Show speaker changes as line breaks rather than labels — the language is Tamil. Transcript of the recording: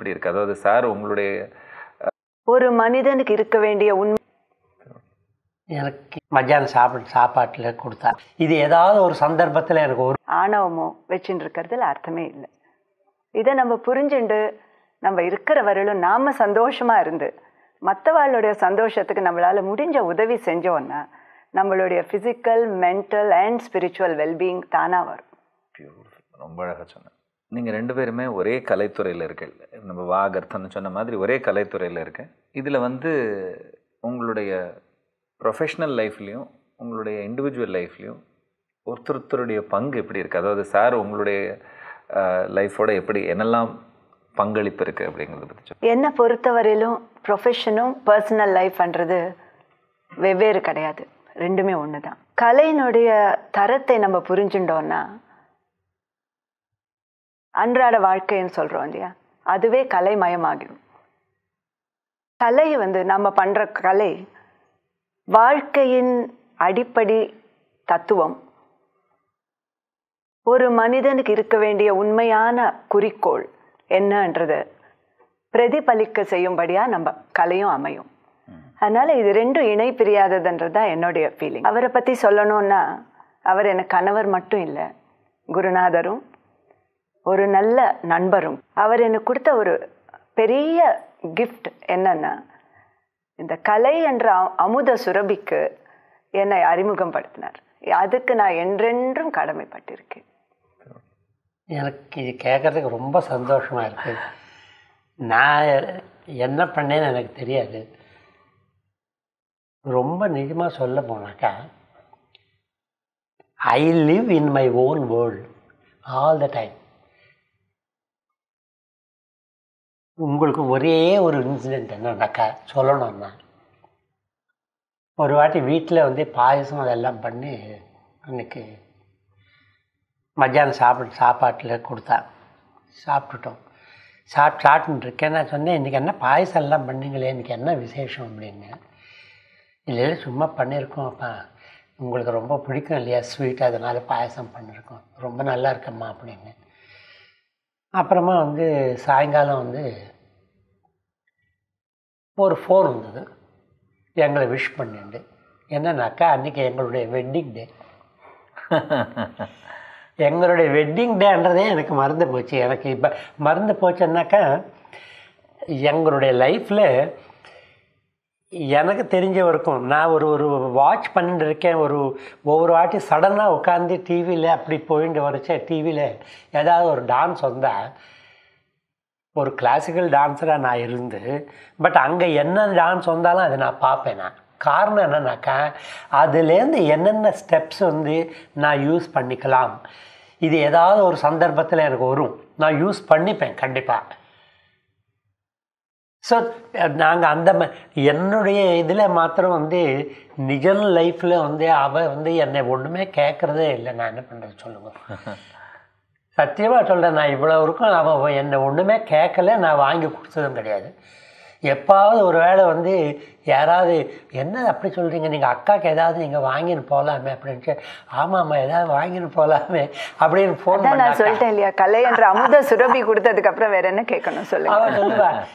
இப்படி இருக்கு. அதாவது சார் உங்களுடைய
ஒரு மனிதனுக்கு இருக்க வேண்டிய உண்மை
எனக்கு மத்தியானம் சாப்பாட்டில் கொடுத்தா இது ஏதாவது ஒரு சந்தர்ப்பத்தில் எனக்கு ஒரு
ஆணவமோ வச்சுட்டு இருக்கிறதுல அர்த்தமே இல்லை. இதை நம்ம புரிஞ்சுண்டு நம்ம இருக்கிற வரையிலும் நாம சந்தோஷமா இருந்து மற்றவாளுடைய சந்தோஷத்துக்கு நம்மளால முடிஞ்ச உதவி செஞ்சோன்னா நம்மளுடைய physical, mental and spiritual wellbeing தானாக வரும்.
ரொம்ப அழகாக சொன்னேன். நீங்கள் 2 பேருமே ஒரே கலைத்துறையில் இருக்க, நம்ம வாகர்த்தன்னு சொன்ன மாதிரி ஒரே கலைத்துறையில் இருக்கேன். இதில் உங்களுடைய ப்ரொஃபஷ்னல் லைஃப்லேயும் உங்களுடைய இண்டிவிஜுவல் லைஃப்லேயும் ஒருத்தருடைய பங்கு எப்படி இருக்குது? அதாவது சார் உங்களுடைய லைஃபோட எப்படி என்னெல்லாம் பங்களிப்பு இருக்குது அப்படிங்கிறத பற்றி
என்னை பொறுத்தவரையிலும் ப்ரொஃபஷனும் பர்சனல் லைஃப்ன்றது வெவ்வேறு கிடையாது, ரெண்டுமே ஒன்று தான். கலையினுடைய தரத்தை நம்ம புரிஞ்சுட்டோன்னா அன்றாட வாழ்க்கைன்னு சொல்கிறோம் இல்லையா, அதுவே கலைமயமாகிடும். கலை நம்ம பண்ணுற கலை வாழ்க்கையின் அடிப்படை தத்துவம், ஒரு மனிதனுக்கு இருக்க வேண்டிய உண்மையான குறிக்கோள் என்னன்றது பிரதிபலிக்க செய்யும்படியா நம்ம கலையும் அமையும். அதனால இது ரெண்டும் இணை பிரியாததுன்றது தான் என்னுடைய ஃபீலிங். அவரை பற்றி சொல்லணும்னா அவர் எனக்கு கணவர் மட்டும் இல்லை, குருநாதரும் ஒரு நல்ல நண்பரும். அவர் எனக்கு கொடுத்த ஒரு பெரிய கிஃப்ட் என்னன்னா இந்த கலை என்ற அமுத சுரபிக்கு என்னை அறிமுகப்படுத்தினார். அதுக்கு நான் என்றென்றும் கடமைப்பட்டிருக்கேன்.
எனக்கு இது கேட்குறதுக்கு ரொம்ப சந்தோஷமாக இருக்குது. நான் என்ன பண்ணேன்னு எனக்கு தெரியாது. ரொம்ப நிஜமாக சொல்ல போனாக்கா, I live in my own world all the time. உங்களுக்கு ஒரே ஒரு இன்சிடெண்ட் என்னன்னாக்கா சொல்லணும்னா, ஒரு வாட்டி வீட்டில் பாயசம் அதெல்லாம் பண்ணி அன்றைக்கி மத்தியானம் சாப்பாட்டில் கொடுத்தா சாப்பிட்டுட்டோம். சாப்பிட்டுன்னு இருக்கேன். நான் சொன்னேன், இன்றைக்கி என்ன பாயசம் எல்லாம் பண்ணிங்களே, இன்றைக்கி என்ன விசேஷம் அப்படின்னு. இல்லை சும்மா பண்ணியிருக்கோம் அப்பா, உங்களுக்கு ரொம்ப பிடிக்கும் இல்லையா ஸ்வீட், அதனால் பாயசம் பண்ணியிருக்கோம், ரொம்ப நல்லா இருக்கம்மா அப்படின்னு. அப்புறமா சாயங்காலம் ஒரு ஃபோன் வந்தது, எங்களை விஷ் பண்ணிண்டு. என்னன்னாக்கா அன்றைக்கி எங்களுடைய வெட்டிங் டே. எங்களுடைய வெட்டிங் டேன்றதே எனக்கு மறந்து போச்சு. எனக்கு இப்போ மறந்து போச்சுன்னாக்கா, எங்களுடைய லைஃப்பில் எனக்கு தெரிஞ்ச வரைக்கும் நான் ஒரு வாட்ச் பண்ணிட்டு இருக்கேன். ஒவ்வொரு வாட்டி சடனாக உட்காந்து டிவியில் அப்படி போயிட்டு வரைச்ச டிவியில் ஏதாவது ஒரு டான்ஸ் வந்தால், ஒரு கிளாசிக்கல் டான்ஸராக நான் இருந்து பட் அங்கே என்ன டான்ஸ் வந்தாலும் அதை நான் பார்ப்பேன். நான் காரணம் என்னன்னாக்கா, அதுலேருந்து என்னென்ன ஸ்டெப்ஸ் நான் யூஸ் பண்ணிக்கலாம், இது ஏதாவது ஒரு சந்தர்ப்பத்தில் எனக்கு வரும், நான் யூஸ் பண்ணிப்பேன் கண்டிப்பாக. ஸோ நாங்கள் அந்த என்னுடைய இதில் மாத்திரம் நிஜ லைஃப்பில் அவள் என்னை ஒன்றுமே கேட்குறதே இல்லை. நான் என்ன பண்ணுறது சொல்லுங்கள், சத்தியமாக சொல்கிறேன். நான் இவ்வளோ இருக்கும் அவன் என்னை ஒன்றுமே கேட்கல, நான் வாங்கி கொடுத்ததும் கிடையாது. எப்பாவது ஒரு வேளை யாராவது என்ன அப்படி சொல்கிறீங்க, நீங்கள் அக்காவுக்கு ஏதாவது நீங்கள் வாங்கின்னு போகலாமே அப்படின்ட்டு, ஆமாம்மா ஏதாவது வாங்கின்னு போகலாமே அப்படின்னு ஃபோன்.
நான் சொல்லிட்டேன் இல்லையா, கலை என்ற அமுத சுரபி கொடுத்ததுக்கப்புறம் வேறு என்ன கேட்கணும் சொல்லுங்கள்.
அவன் சொல்லுவா,